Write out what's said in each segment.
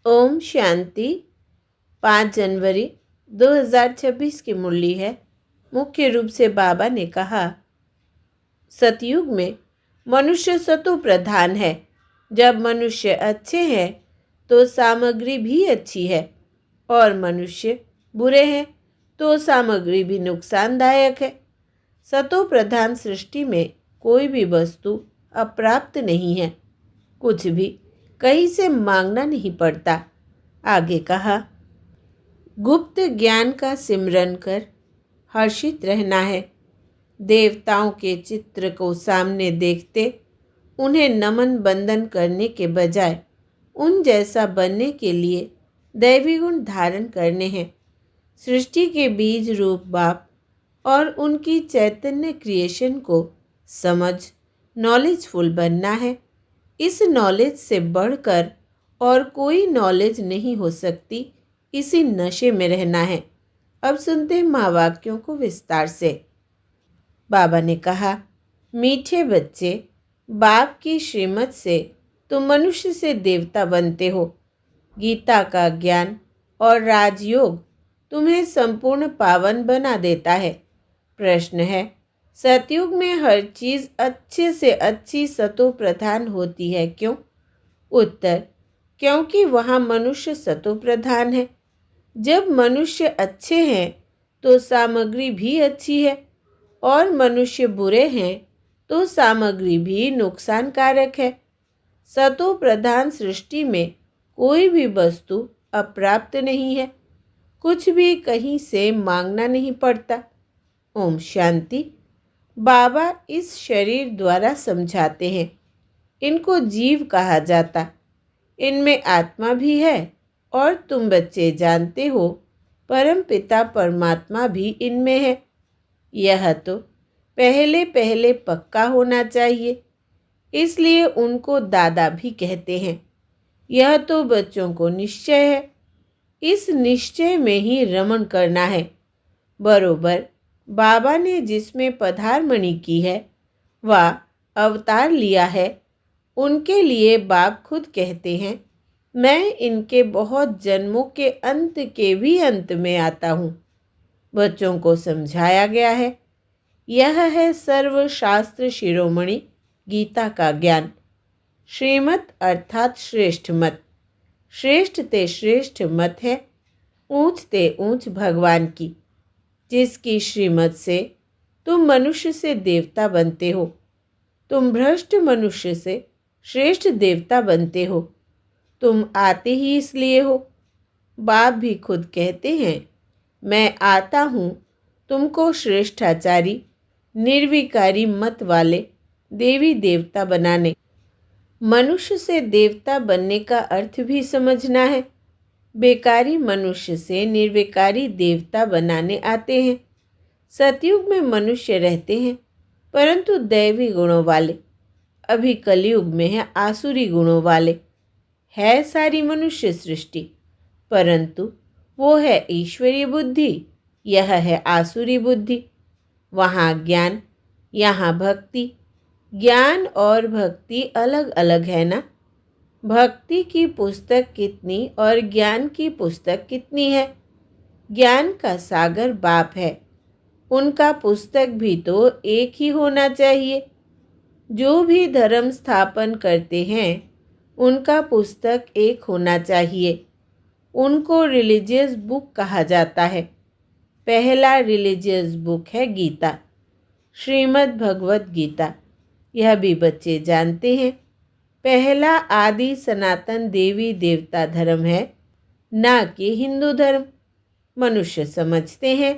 ओम शांति। 5 जनवरी 2026 की मुरली है। मुख्य रूप से बाबा ने कहा, सतयुग में मनुष्य सतो प्रधान है। जब मनुष्य अच्छे हैं तो सामग्री भी अच्छी है, और मनुष्य बुरे हैं तो सामग्री भी नुकसानदायक है। सतो प्रधान सृष्टि में कोई भी वस्तु अप्राप्त नहीं है। कुछ भी कहीं से मांगना नहीं पड़ता। आगे कहा, गुप्त ज्ञान का सिमरन कर हर्षित रहना है। देवताओं के चित्र को सामने देखते उन्हें नमन बंदन करने के बजाय उन जैसा बनने के लिए दैवी गुण धारण करने हैं। सृष्टि के बीज रूप बाप और उनकी चैतन्य क्रिएशन को समझ नॉलेजफुल बनना है। इस नॉलेज से बढ़कर और कोई नॉलेज नहीं हो सकती। इसी नशे में रहना है। अब सुनते हैं महावाक्यों को विस्तार से। बाबा ने कहा, मीठे बच्चे, बाप की श्रीमत से तुम मनुष्य से देवता बनते हो। गीता का ज्ञान और राजयोग तुम्हें संपूर्ण पावन बना देता है। प्रश्न है, सतयुग में हर चीज अच्छे से अच्छी सतो प्रधान होती है, क्यों? उत्तर, क्योंकि वहाँ मनुष्य सतो प्रधान है। जब मनुष्य अच्छे हैं तो सामग्री भी अच्छी है, और मनुष्य बुरे हैं तो सामग्री भी नुकसानकारक है। सतो प्रधान सृष्टि में कोई भी वस्तु अप्राप्त नहीं है। कुछ भी कहीं से मांगना नहीं पड़ता। ओम शांति। बाबा इस शरीर द्वारा समझाते हैं। इनको जीव कहा जाता। इनमें आत्मा भी है, और तुम बच्चे जानते हो परम पिता परमात्मा भी इनमें है। यह तो पहले पहले पक्का होना चाहिए, इसलिए उनको दादा भी कहते हैं। यह तो बच्चों को निश्चय है। इस निश्चय में ही रमण करना है। बरोबर बाबा ने जिसमें पधारमणि की है व अवतार लिया है, उनके लिए बाप खुद कहते हैं, मैं इनके बहुत जन्मों के अंत के भी अंत में आता हूँ। बच्चों को समझाया गया है। यह है सर्वशास्त्र शिरोमणि गीता का ज्ञान। श्रीमत अर्थात श्रेष्ठ मत। श्रेष्ठ ते श्रेष्ठ मत है, ऊंच ते ऊंच भगवान की, जिसकी श्रीमत से तुम मनुष्य से देवता बनते हो। तुम भ्रष्ट मनुष्य से श्रेष्ठ देवता बनते हो। तुम आते ही इसलिए हो। बाप भी खुद कहते हैं, मैं आता हूँ तुमको श्रेष्ठाचारी निर्विकारी मत वाले देवी देवता बनाने। मनुष्य से देवता बनने का अर्थ भी समझना है। बेकारी मनुष्य से निर्विकारी देवता बनाने आते हैं। सतयुग में मनुष्य रहते हैं, परंतु दैवी गुणों वाले। अभी कलयुग में है आसुरी गुणों वाले। है सारी मनुष्य सृष्टि, परंतु वो है ईश्वरीय बुद्धि, यह है आसुरी बुद्धि। वहाँ ज्ञान, यहाँ भक्ति। ज्ञान और भक्ति अलग अलग है ना। भक्ति की पुस्तक कितनी और ज्ञान की पुस्तक कितनी है? ज्ञान का सागर बाप है। उनका पुस्तक भी तो एक ही होना चाहिए। जो भी धर्म स्थापन करते हैं उनका पुस्तक एक होना चाहिए। उनको रिलीजियस बुक कहा जाता है। पहला रिलीजियस बुक है गीता, श्रीमद् भगवत गीता। यह भी बच्चे जानते हैं। पहला आदि सनातन देवी देवता धर्म है, ना कि हिंदू धर्म। मनुष्य समझते हैं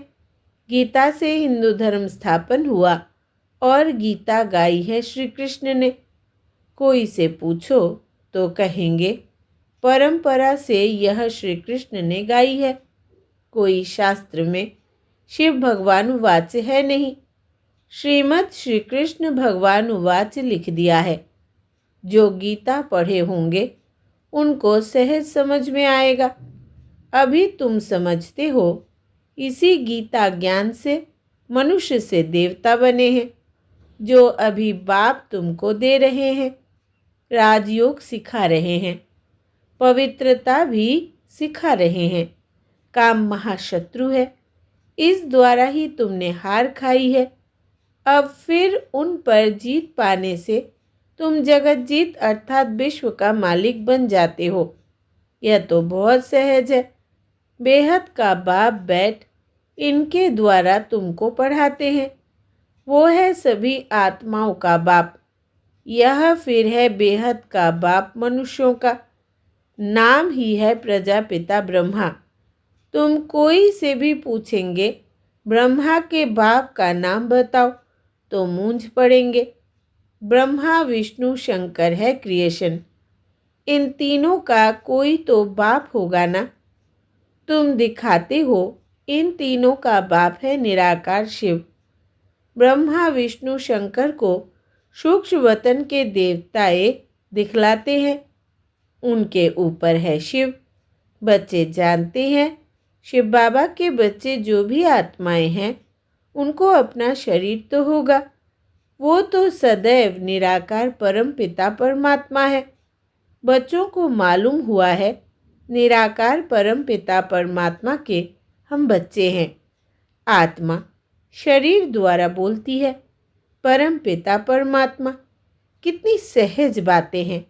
गीता से हिंदू धर्म स्थापन हुआ, और गीता गाई है श्री कृष्ण ने। कोई से पूछो तो कहेंगे परंपरा से यह श्री कृष्ण ने गाई है। कोई शास्त्र में शिव भगवान उवाच है नहीं। श्रीमद् श्री कृष्ण भगवान उवाच लिख दिया है। जो गीता पढ़े होंगे उनको सहज समझ में आएगा। अभी तुम समझते हो, इसी गीता ज्ञान से मनुष्य से देवता बने हैं, जो अभी बाप तुमको दे रहे हैं। राजयोग सिखा रहे हैं। पवित्रता भी सिखा रहे हैं। काम महाशत्रु है, इस द्वारा ही तुमने हार खाई है। अब फिर उन पर जीत पाने से तुम जगत जीत अर्थात विश्व का मालिक बन जाते हो। यह तो बहुत सहज है। बेहद का बाप बैठ इनके द्वारा तुमको पढ़ाते हैं। वो है सभी आत्माओं का बाप। यह फिर है बेहद का बाप मनुष्यों का। नाम ही है प्रजापिता ब्रह्मा। तुम कोई से भी पूछेंगे ब्रह्मा के बाप का नाम बताओ तो मूंझ पड़ेंगे। ब्रह्मा विष्णु शंकर है क्रिएशन। इन तीनों का कोई तो बाप होगा ना। तुम दिखाते हो इन तीनों का बाप है निराकार शिव। ब्रह्मा विष्णु शंकर को सूक्ष्म वतन के देवताएं दिखलाते हैं। उनके ऊपर है शिव। बच्चे जानते हैं शिव बाबा के बच्चे जो भी आत्माएं हैं उनको अपना शरीर तो होगा। वो तो सदैव निराकार परम पिता परमात्मा है। बच्चों को मालूम हुआ है निराकार परम पिता परमात्मा के हम बच्चे हैं। आत्मा शरीर द्वारा बोलती है। परम पिता परमात्मा, कितनी सहज बातें हैं।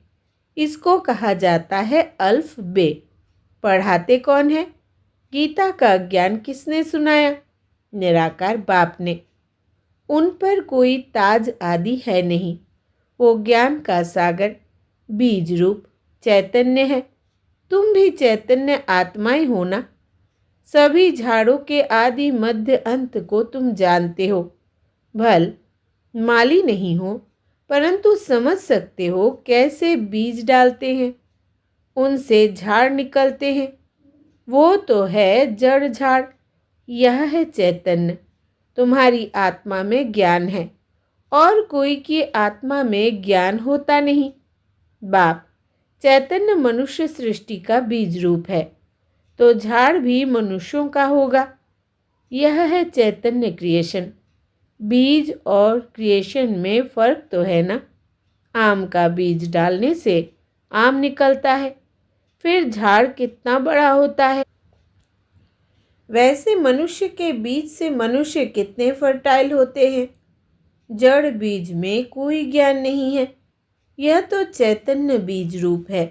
इसको कहा जाता है अल्फ बे। पढ़ाते कौन है? गीता का ज्ञान किसने सुनाया? निराकार बाप ने। उन पर कोई ताज आदि है नहीं। वो ज्ञान का सागर बीज रूप चैतन्य है। तुम भी चैतन्य आत्माएं हो ना। सभी झाड़ों के आदि मध्य अंत को तुम जानते हो। भल माली नहीं हो परंतु समझ सकते हो कैसे बीज डालते हैं, उनसे झाड़ निकलते हैं। वो तो है जड़ झाड़। यह है चैतन्य। तुम्हारी आत्मा में ज्ञान है और कोई की आत्मा में ज्ञान होता नहीं। बाप चैतन्य मनुष्य सृष्टि का बीज रूप है तो झाड़ भी मनुष्यों का होगा। यह है चैतन्य क्रिएशन। बीज और क्रिएशन में फर्क तो है ना। आम का बीज डालने से आम निकलता है, फिर झाड़ कितना बड़ा होता है। वैसे मनुष्य के बीज से मनुष्य कितने फर्टाइल होते हैं। जड़ बीज में कोई ज्ञान नहीं है। यह तो चैतन्य बीज रूप है।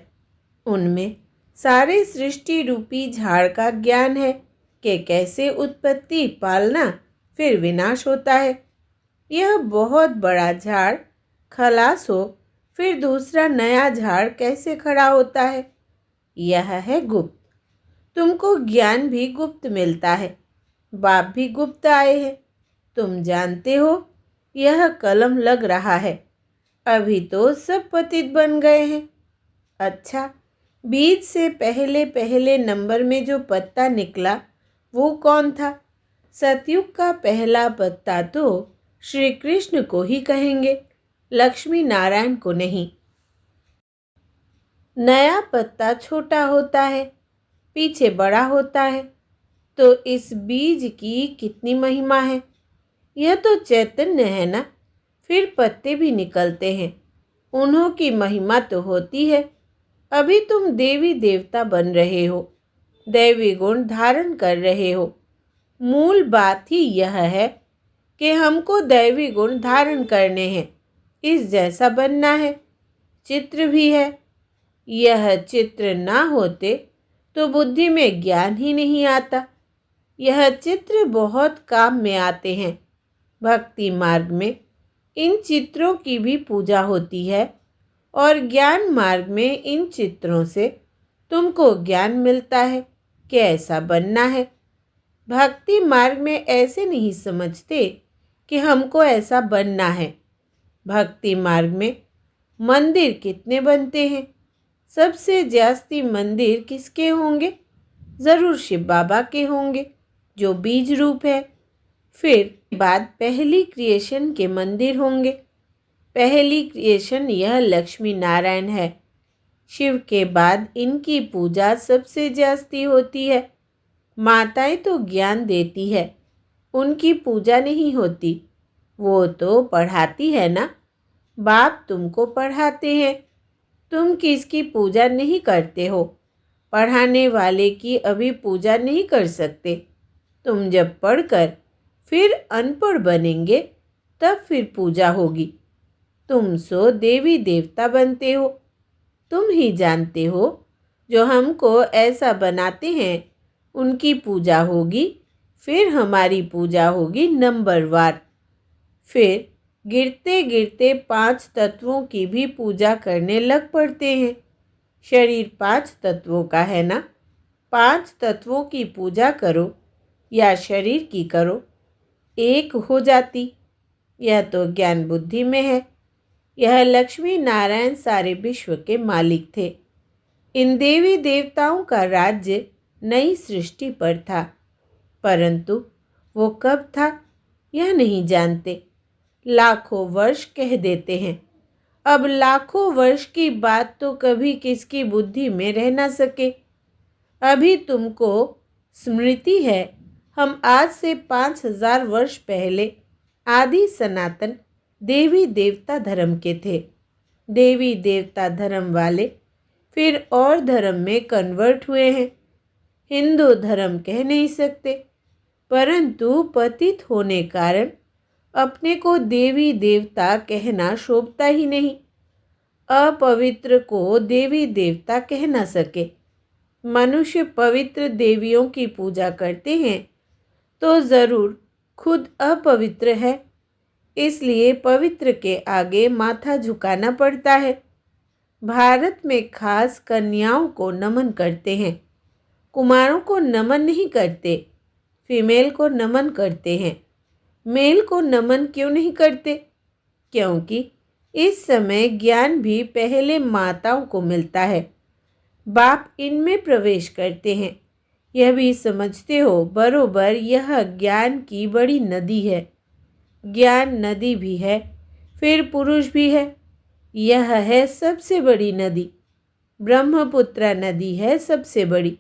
उनमें सारे सृष्टि रूपी झाड़ का ज्ञान है कि कैसे उत्पत्ति पालना फिर विनाश होता है। यह बहुत बड़ा झाड़ खलास हो फिर दूसरा नया झाड़ कैसे खड़ा होता है। यह है गुप्त। तुमको ज्ञान भी गुप्त मिलता है। बाप भी गुप्त आए हैं। तुम जानते हो यह कलम लग रहा है। अभी तो सब पतित बन गए हैं। अच्छा, बीज से पहले पहले नंबर में जो पत्ता निकला वो कौन था? सतयुग का पहला पत्ता तो श्री कृष्ण को ही कहेंगे, लक्ष्मी नारायण को नहीं। नया पत्ता छोटा होता है, पीछे बड़ा होता है। तो इस बीज की कितनी महिमा है। यह तो चैतन्य है ना। फिर पत्ते भी निकलते हैं। उन्हों की महिमा तो होती है। अभी तुम देवी देवता बन रहे हो, दैवी गुण धारण कर रहे हो। मूल बात ही यह है कि हमको दैवी गुण धारण करने हैं, इस जैसा बनना है। चित्र भी है। यह चित्र ना होते तो बुद्धि में ज्ञान ही नहीं आता। यह चित्र बहुत काम में आते हैं। भक्ति मार्ग में इन चित्रों की भी पूजा होती है और ज्ञान मार्ग में इन चित्रों से तुमको ज्ञान मिलता है कि ऐसा बनना है। भक्ति मार्ग में ऐसे नहीं समझते कि हमको ऐसा बनना है। भक्ति मार्ग में मंदिर कितने बनते हैं। सबसे जास्ती मंदिर किसके होंगे? ज़रूर शिव बाबा के होंगे जो बीज रूप है। फिर बाद पहली क्रिएशन के मंदिर होंगे। पहली क्रिएशन यह लक्ष्मी नारायण है। शिव के बाद इनकी पूजा सबसे जास्ती होती है। माताएं तो ज्ञान देती है, उनकी पूजा नहीं होती। वो तो पढ़ाती है ना। बाप तुमको पढ़ाते हैं, तुम किसकी पूजा नहीं करते हो। पढ़ाने वाले की अभी पूजा नहीं कर सकते। तुम जब पढ़कर फिर अनपढ़ बनेंगे तब फिर पूजा होगी। तुम सो देवी देवता बनते हो। तुम ही जानते हो, जो हमको ऐसा बनाते हैं उनकी पूजा होगी, फिर हमारी पूजा होगी नंबरवार। फिर गिरते गिरते 5 तत्वों की भी पूजा करने लग पड़ते हैं। शरीर 5 तत्वों का है ना। 5 तत्वों की पूजा करो या शरीर की करो, एक हो जाती। यह तो ज्ञान बुद्धि में है। यह लक्ष्मी नारायण सारे विश्व के मालिक थे। इन देवी देवताओं का राज्य नई सृष्टि पर था, परंतु वो कब था यह नहीं जानते। लाखों वर्ष कह देते हैं। अब लाखों वर्ष की बात तो कभी किसकी बुद्धि में रह ना सके। अभी तुमको स्मृति है, हम आज से 5000 वर्ष पहले आदि सनातन देवी देवता धर्म के थे। देवी देवता धर्म वाले फिर और धर्म में कन्वर्ट हुए हैं। हिंदू धर्म कह नहीं सकते, परंतु पतित होने कारण अपने को देवी देवता कहना शोभता ही नहीं। अपवित्र को देवी देवता कह न सके। मनुष्य पवित्र देवियों की पूजा करते हैं तो ज़रूर खुद अपवित्र है, इसलिए पवित्र के आगे माथा झुकाना पड़ता है। भारत में खास कन्याओं को नमन करते हैं, कुमारों को नमन नहीं करते। फीमेल को नमन करते हैं, मेल को नमन क्यों नहीं करते? क्योंकि इस समय ज्ञान भी पहले माताओं को मिलता है, बाप इनमें प्रवेश करते हैं। यह भी समझते हो बरोबर यह ज्ञान की बड़ी नदी है। ज्ञान नदी भी है, फिर पुरुष भी है। यह है सबसे बड़ी नदी। ब्रह्मपुत्रा नदी है सबसे बड़ी,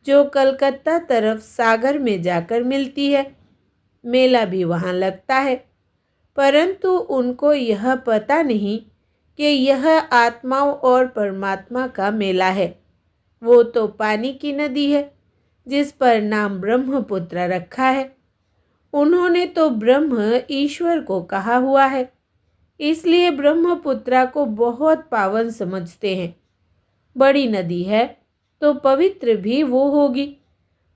जो कलकत्ता तरफ सागर में जाकर मिलती है। मेला भी वहाँ लगता है, परंतु उनको यह पता नहीं कि यह आत्माओं और परमात्मा का मेला है। वो तो पानी की नदी है, जिस पर नाम ब्रह्मपुत्र रखा है। उन्होंने तो ब्रह्म ईश्वर को कहा हुआ है, इसलिए ब्रह्मपुत्रा को बहुत पावन समझते हैं। बड़ी नदी है तो पवित्र भी वो होगी।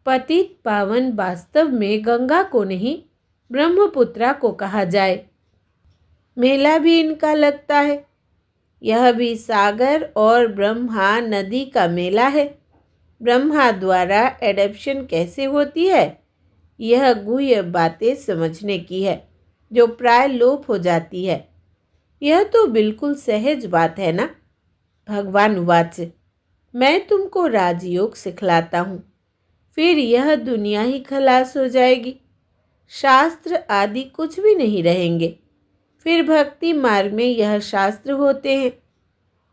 पतित पावन वास्तव में गंगा को नहीं, ब्रह्मपुत्रा को कहा जाए। मेला भी इनका लगता है। यह भी सागर और ब्रह्मा नदी का मेला है। ब्रह्मा द्वारा एडप्शन कैसे होती है, यह गुह्य बातें समझने की है, जो प्राय लोप हो जाती है। यह तो बिल्कुल सहज बात है ना। भगवान वाच, मैं तुमको राजयोग सिखलाता हूँ, फिर यह दुनिया ही खलास हो जाएगी। शास्त्र आदि कुछ भी नहीं रहेंगे। फिर भक्ति मार्ग में यह शास्त्र होते हैं,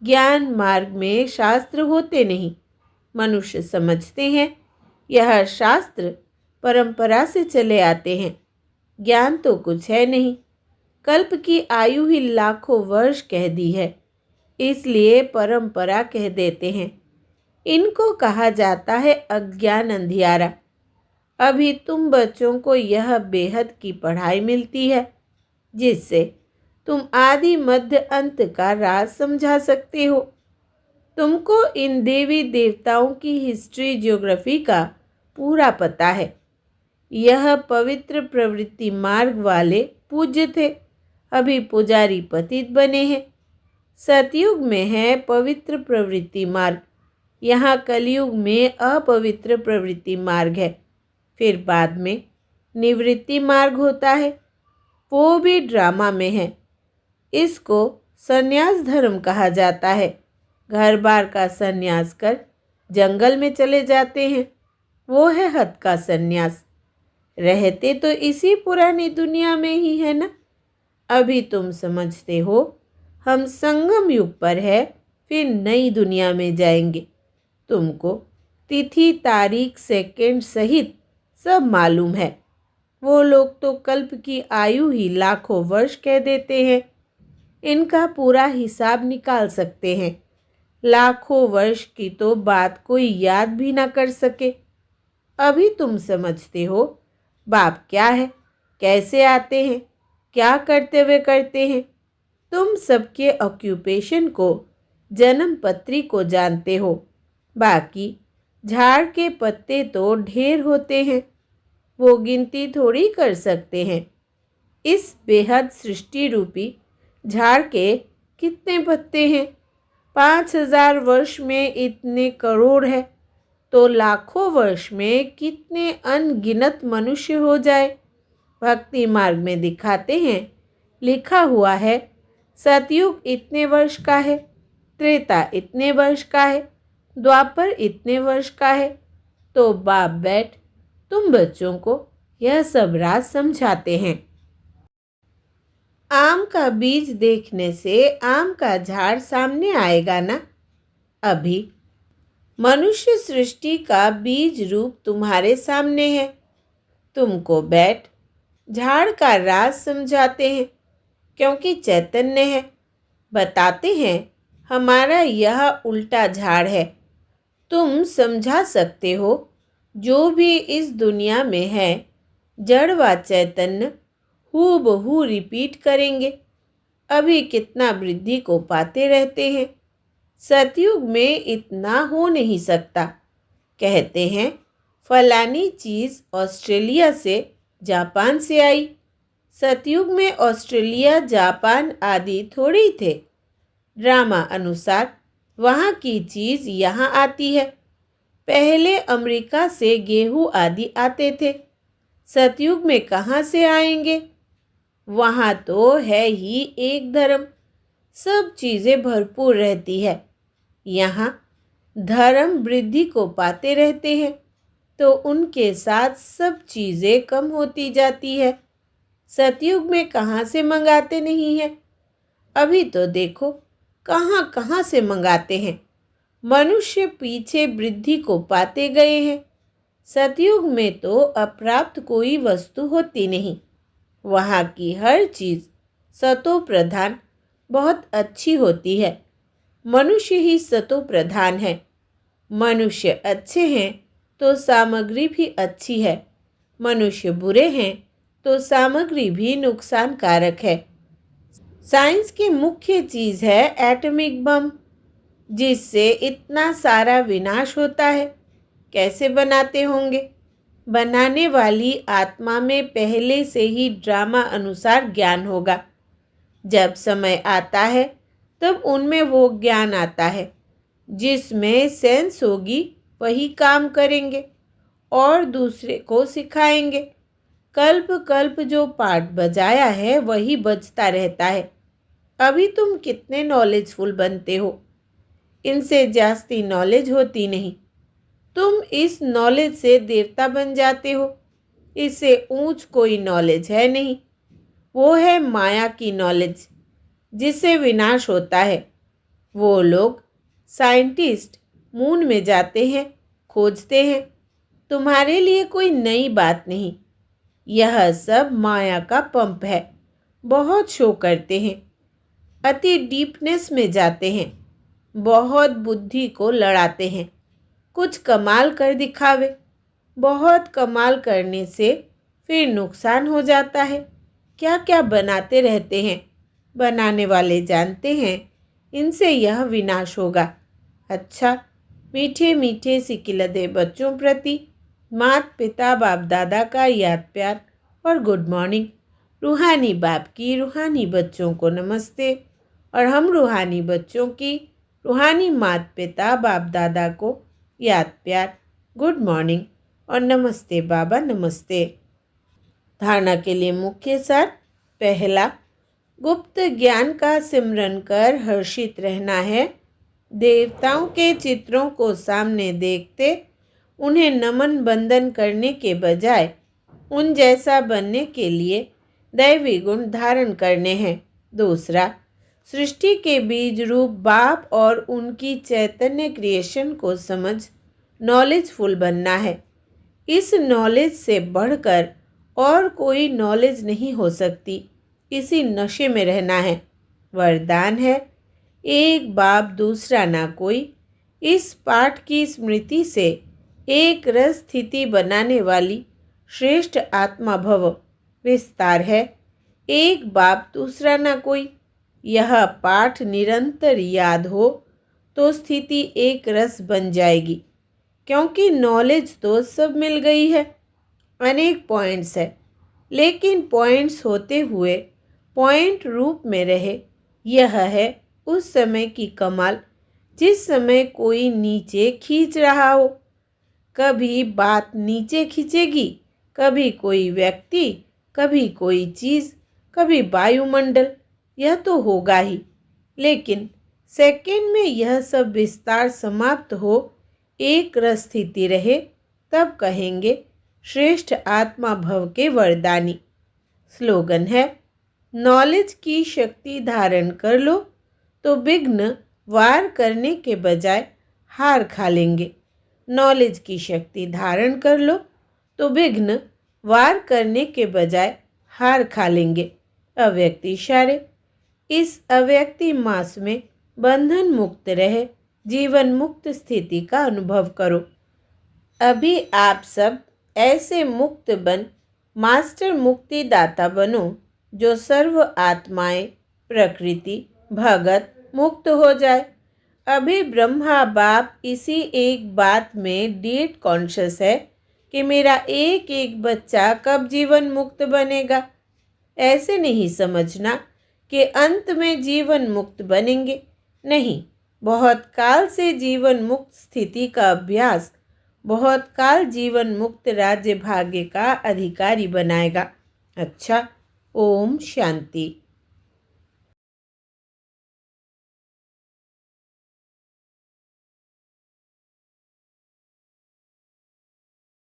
ज्ञान मार्ग में शास्त्र होते नहीं। मनुष्य समझते हैं यह शास्त्र परंपरा से चले आते हैं, ज्ञान तो कुछ है नहीं। कल्प की आयु ही लाखों वर्ष कह दी है, इसलिए परंपरा कह देते हैं। इनको कहा जाता है अज्ञान अंधियारा। अभी तुम बच्चों को यह बेहद की पढ़ाई मिलती है, जिससे तुम आदि मध्य अंत का राज समझा सकते हो। तुमको इन देवी देवताओं की हिस्ट्री ज्योग्राफी का पूरा पता है। यह पवित्र प्रवृत्ति मार्ग वाले पूज्य थे, अभी पुजारी पतित बने हैं। सतयुग में है पवित्र प्रवृत्ति मार्ग, यहाँ कलयुग में अपवित्र प्रवृत्ति मार्ग है। फिर बाद में निवृत्ति मार्ग होता है, वो भी ड्रामा में है। इसको संन्यास धर्म कहा जाता है। घर बार का संन्यास कर जंगल में चले जाते हैं, वो है हद का संन्यास। रहते तो इसी पुरानी दुनिया में ही है ना। अभी तुम समझते हो हम संगम युग पर है, फिर नई दुनिया में जाएंगे। तुमको तिथि तारीख सेकंड सहित सब मालूम है। वो लोग तो कल्प की आयु ही लाखों वर्ष कह देते हैं। इनका पूरा हिसाब निकाल सकते हैं। लाखों वर्ष की तो बात कोई याद भी ना कर सके। अभी तुम समझते हो बाप क्या है, कैसे आते हैं, क्या करते हुए करते हैं। तुम सबके ऑक्यूपेशन को, जन्म पत्री को जानते हो। बाकी झाड़ के पत्ते तो ढेर होते हैं, वो गिनती थोड़ी कर सकते हैं। इस बेहद सृष्टि रूपी झाड़ के कितने पत्ते हैं? 5,000 वर्ष में इतने करोड़ है, तो लाखों वर्ष में कितने अनगिनत मनुष्य हो जाए। भक्ति मार्ग में दिखाते हैं, लिखा हुआ है सतयुग इतने वर्ष का है, त्रेता इतने वर्ष का है, द्वापर इतने वर्ष का है। तो बाप बैठ तुम बच्चों को यह सब राज समझाते हैं। आम का बीज देखने से आम का झाड़ सामने आएगा ना। अभी मनुष्य सृष्टि का बीज रूप तुम्हारे सामने है। तुमको बैठ झाड़ का राज समझाते हैं, क्योंकि चैतन्य है। बताते हैं हमारा यह उल्टा झाड़ है। तुम समझा सकते हो जो भी इस दुनिया में है, जड़ व चैतन्य हूबहू रिपीट करेंगे। अभी कितना वृद्धि को पाते रहते हैं। सतयुग में इतना हो नहीं सकता। कहते हैं फलानी चीज़ ऑस्ट्रेलिया से, जापान से आई। सतयुग में ऑस्ट्रेलिया, जापान आदि थोड़ी थे। ड्रामा अनुसार वहाँ की चीज़ यहाँ आती है। पहले अमेरिका से गेहूँ आदि आते थे। सतयुग में कहाँ से आएंगे? वहाँ तो है ही एक धर्म, सब चीज़ें भरपूर रहती है। यहाँ धर्म वृद्धि को पाते रहते हैं, तो उनके साथ सब चीज़ें कम होती जाती है। सतयुग में कहाँ से मंगाते नहीं हैं? अभी तो देखो कहाँ कहाँ से मंगाते हैं। मनुष्य पीछे वृद्धि को पाते गए हैं। सतयुग में तो अप्राप्त कोई वस्तु होती नहीं। वहाँ की हर चीज़ सतो प्रधान बहुत अच्छी होती है। मनुष्य ही सतो प्रधान है। मनुष्य अच्छे हैं तो सामग्री भी अच्छी है। मनुष्य बुरे हैं तो सामग्री भी नुकसानकारक है। साइंस की मुख्य चीज़ है एटॉमिक बम, जिससे इतना सारा विनाश होता है। कैसे बनाते होंगे? बनाने वाली आत्मा में पहले से ही ड्रामा अनुसार ज्ञान होगा। जब समय आता है तब उनमें वो ज्ञान आता है। जिसमें सेंस होगी वही काम करेंगे और दूसरे को सिखाएंगे। कल्प कल्प जो पाठ बजाया है वही बजता रहता है। अभी तुम कितने नॉलेजफुल बनते हो, इनसे जास्ती नॉलेज होती नहीं। तुम इस नॉलेज से देवता बन जाते हो। इससे ऊंच कोई नॉलेज है नहीं। वो है माया की नॉलेज, जिससे विनाश होता है। वो लोग साइंटिस्ट मून में जाते हैं, खोजते हैं। तुम्हारे लिए कोई नई बात नहीं। यह सब माया का पंप है। बहुत शो करते हैं, अति डीपनेस में जाते हैं, बहुत बुद्धि को लड़ाते हैं। कुछ कमाल कर दिखावे। बहुत कमाल करने से फिर नुकसान हो जाता है। क्या क्या बनाते रहते हैं। बनाने वाले जानते हैं इनसे यह विनाश होगा। अच्छा, मीठे मीठे सिकिलदे बच्चों प्रति माता पिता बाप दादा का याद प्यार और गुड मॉर्निंग। रूहानी बाप की रूहानी बच्चों को नमस्ते, और हम रूहानी बच्चों की रूहानी माता पिता बाप दादा को याद प्यार, गुड मॉर्निंग और नमस्ते बाबा नमस्ते। धारणा के लिए मुख्य सार। पहला, गुप्त ज्ञान का सिमरन कर हर्षित रहना है। देवताओं के चित्रों को सामने देखते उन्हें नमन बंदन करने के बजाय उन जैसा बनने के लिए दैवी गुण धारण करने हैं। दूसरा, सृष्टि के बीज रूप बाप और उनकी चैतन्य क्रिएशन को समझ नॉलेजफुल बनना है। इस नॉलेज से बढ़कर और कोई नॉलेज नहीं हो सकती। इसी नशे में रहना है। वरदान है, एक बाप दूसरा ना कोई इस पाठ की स्मृति से एक रस स्थिति बनाने वाली श्रेष्ठ आत्मा भव विस्तार है। एक बाप दूसरा ना कोई, यह पाठ निरंतर याद हो तो स्थिति एक रस बन जाएगी, क्योंकि नॉलेज तो सब मिल गई है। अनेक पॉइंट्स है, लेकिन पॉइंट्स होते हुए पॉइंट रूप में रहे, यह है उस समय की कमाल जिस समय कोई नीचे खींच रहा हो। कभी बात नीचे खींचेगी, कभी कोई व्यक्ति, कभी कोई चीज़, कभी वायुमंडल, यह तो होगा ही। लेकिन सेकंड में यह सब विस्तार समाप्त हो, एक रस स्थिति रहे, तब कहेंगे श्रेष्ठ आत्मा भव के वरदानी। स्लोगन है, नॉलेज की शक्ति धारण कर लो तो विघ्न वार करने के बजाय हार खा लेंगे। नॉलेज की शक्ति धारण कर लो तो विघ्न वार करने के बजाय हार खा लेंगे। अव्यक्ति इशारे। इस अव्यक्ति मास में बंधन मुक्त रहे, जीवन मुक्त स्थिति का अनुभव करो। अभी आप सब ऐसे मुक्त बन मास्टर मुक्तिदाता बनो जो सर्व आत्माएं, प्रकृति, भगत मुक्त हो जाए। अभी ब्रह्मा बाप इसी एक बात में डेट कॉन्शियस है कि मेरा एक एक बच्चा कब जीवन मुक्त बनेगा। ऐसे नहीं समझना कि अंत में जीवन मुक्त बनेंगे, नहीं। बहुत काल से जीवन मुक्त स्थिति का अभ्यास बहुत काल जीवन मुक्त राज्य भाग्य का अधिकारी बनाएगा। अच्छा, ओम शांति।